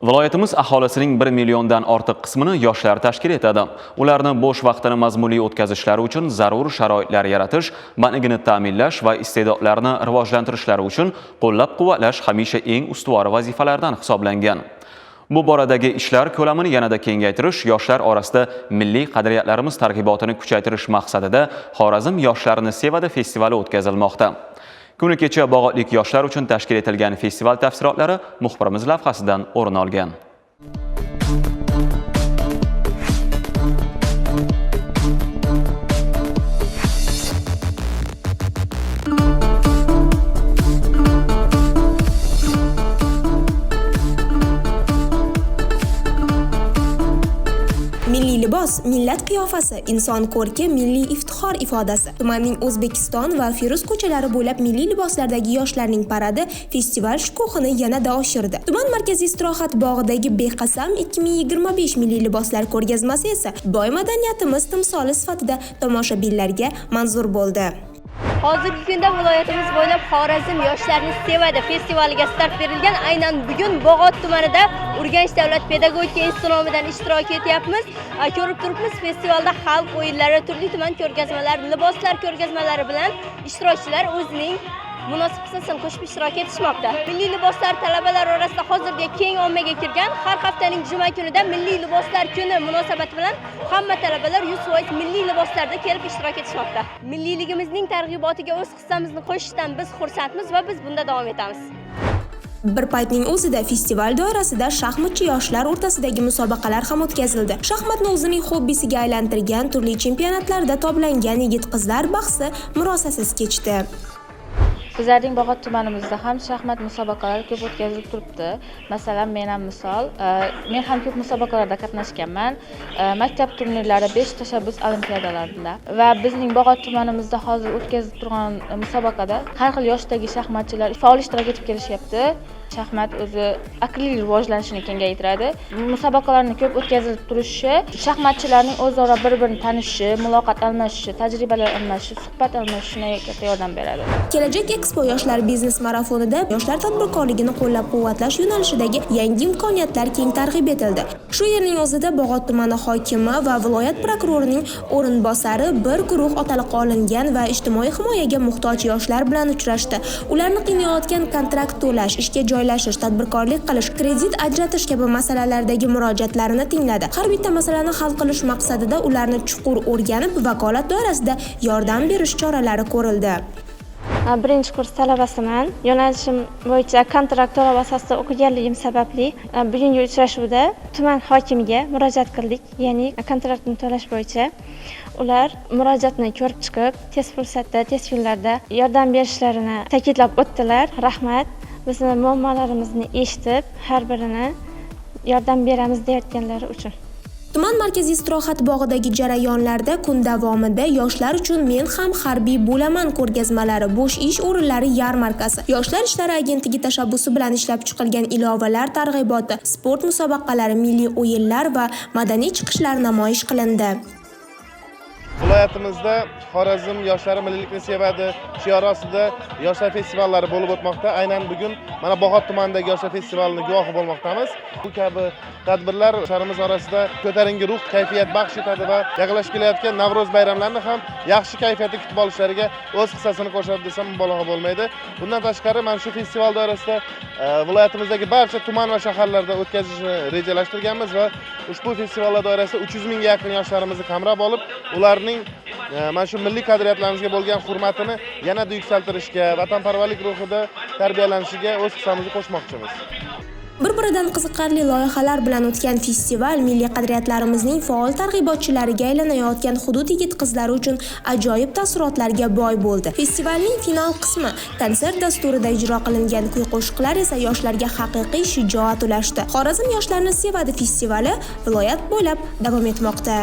Viloyatimiz aholisining 1 milliondan ortiq qismini yoshlar tashkil etadi. Ularni bo'sh vaqtini mazmunli o'tkazishlari uchun zarur sharoitlar yaratish, manligini ta'minlash va iste'dodlarini rivojlantirishlari uchun qo'llab-quvvatlash hamisha eng ustuvor vazifalardan hisoblangan. Bu boradagi ishlar ko'lamini yanada kengaytirish, yoshlar orasida milliy qadriyatlarimiz targ'ibotini kuchaytirish maqsadida Xorazm yoshlarini sevadi festivali o'tkazilmoqda. Kuni kecha bog'otlik yoshlar uchun tashkil etilgan festival tafsilotlari muxbirimiz lavhasidan o'rin olgan. Milliy libos, millat qiyofasi, inson ko'rki, milliy iftixor ifodasi. Tumanning O'zbekiston va Firuz ko'chalari bo'ylab milliy liboslardagi yoshlarning paradi festival shukuhini yanada oshirdi. Tuman markaziy istirohat bog'idagi Beqasam 2025 milliy liboslar ko'rgazmasi esa boy madaniyatimiz timsoli sifatida tomoshabinlarga manzur bo'ldi. Hozirgi kunda viloyatimiz bo'ylab Xorazm yoshlarni sevadi festivaliga start berilgan. Aynan bugun Bog'ot tumanida Urganch davlat pedagogika instituti nomidan ishtirok etyapmiz. Ko'rib turibmiz, festivalda xalq o'yinlari, turli tuman ko'rgazmalar, liboslar ko'rgazmalari bilan ishtirokchilar o'zining munosib hissasini qo'shib ishtirok etishmoqda. Milliy liboslar talabalar orasida hozirga keng ommaga kirgan. Har haftaning juma kunida milliy liboslar kuni munosabati bilan hamma talabalar 100% milliy liboslarda kelib ishtirok etishmoqda. Milliyligimizning targ'ibotiga o'z hissamizni qo'shishdan biz xursandmiz va biz bunda davom etamiz. Bir paytning o'zida festival doirasida shaxmatchi yoshlar o'rtasidagi musobaqalar ham o'tkazildi. Shaxmatni o'zining hobbisiga aylantirgan, turli chempionatlarda toblangan yigit-qizlar bahsi murosasiz kechdi. Bizlarning Bog'ot tumanimizda ham shaxmat musobaqalari ko'p o'tkazilib turibdi. Masalan, men ham misol, men ham ko'p musobaqalarda qatnashganman. Maktab turnirlari, 5 tashabbus olimpiadalarida va bizning Bog'ot tumanimizda hozir o'tkazilib turgan musobaqada har xil yoshdagi shaxmatchilar faol ishtirok etib kelishyapti. Shaxmat o'zi aqliy rivojlanishini kengaytiradi. Musobaqalarning ko'p o'tkazilib turishi shaxmatchilarning o'zaro bir-birini tanishishi, muloqot almashishi, tajribalar almashishi, suhbat almashishiga katta yordam beradi. Kelajak Expo yoshlar biznes marafonida yoshlar tadbirkorligini qo'llab-quvvatlash yo'nalishidagi yangi imkoniyatlar keng targ'ib etildi. Shu yerning o'zida Bog'ot tumani hokimi va viloyat prokurorining o'rinbosari bir guruh otaliqqa olingan va ijtimoiy himoyaga muhtoj yoshlar bilan uchrashdi. Ularni qiynayotgan kontrakt to'lash, ishga joylashish, tadbirkorlik qilish, kredit ajratish kabi masalalardagi murojaatlarini tingladi. Har bitta masalani hal qilish maqsadida ularni chuqur o'rganib, vakolat doirasida yordam berish choralari ko'rildi. Birinchi kurs talabasiman. Yo'nalishim bo'yicha kontrakt to'lov asosida o'qiganligim sababli bugungi uchrashuvda tuman hokimiga murojaat qildik, ya'ni kontraktni to'lash bo'yicha. Ular murojaatni ko'rib chiqib, tez fursatda, tez kunlarda yordam berishlarini ta'kidlab o'tdilar. Rahmat. Bizni muammolarimizni eshitib, har birini yordam beramiz deyotganlari uchun. Tuman markaziy istirohat bog'idagi jarayonlarda kun davomida yoshlar uchun Men ham harbiy bo'laman ko'rgazmalari, bo'sh ish o'rinlari yarmarkasi, Yoshlar ishlari agentligi tashabbusi bilan ishlab chiqilgan ilovalar targ'iboti, sport musobaqalari, milliy o'yinlar va madaniy chiqishlar namoyish qilindi. Viloyatimizda Xorazm yoshlari milliylikni sevadi shiori ostida yoshlar festivallari bo'lib o'tmoqda. Aynan bugun mana Bog'ot tumanidagi yoshlar festivalining guvohi bo'lmoqdamiz. Bu kabi tadbirlar yoshlarimiz orasida ko'tarinki ruh, kayfiyat baxsh etadi va yaqinlashib kelayotgan Navro'z bayramlarini ham yaxshi kayfiyatda kutib olishlariga o'z hissasini qo'shadi desam mubolag'a bo'lmaydi. Bundan tashqari mana shu festival doirasida viloyatimizdagi barcha tuman va shaharlarda o'tkazishni rejalashtirganmiz va ushbu festivallar doirasida 300 mingga yaqin yoshlarimizni qamrab olib, ularning mana shu milliy qadriyatlarimizga bo'lgan hurmatini yanada yuksaltirishga, vatanparvarlik ruhida tarbiyalanishiga o'z hissamizni qo'shmoqchimiz. Bir-biridan qiziqarli loyihalar bilan o'tgan festival milliy qadriyatlarimizning faol targ'ibotchilariga aylanayotgan hudud yigit-qizlari uchun ajoyib taassurotlarga boy bo'ldi. Festivalning final qismi konsert dasturida ijro qilingan kuy-qo'shiqlar esa yoshlarga haqiqiy shijoat ulashdi. Xorazm yoshlarni sevadi festivali viloyat bo'ylab davom etmoqda.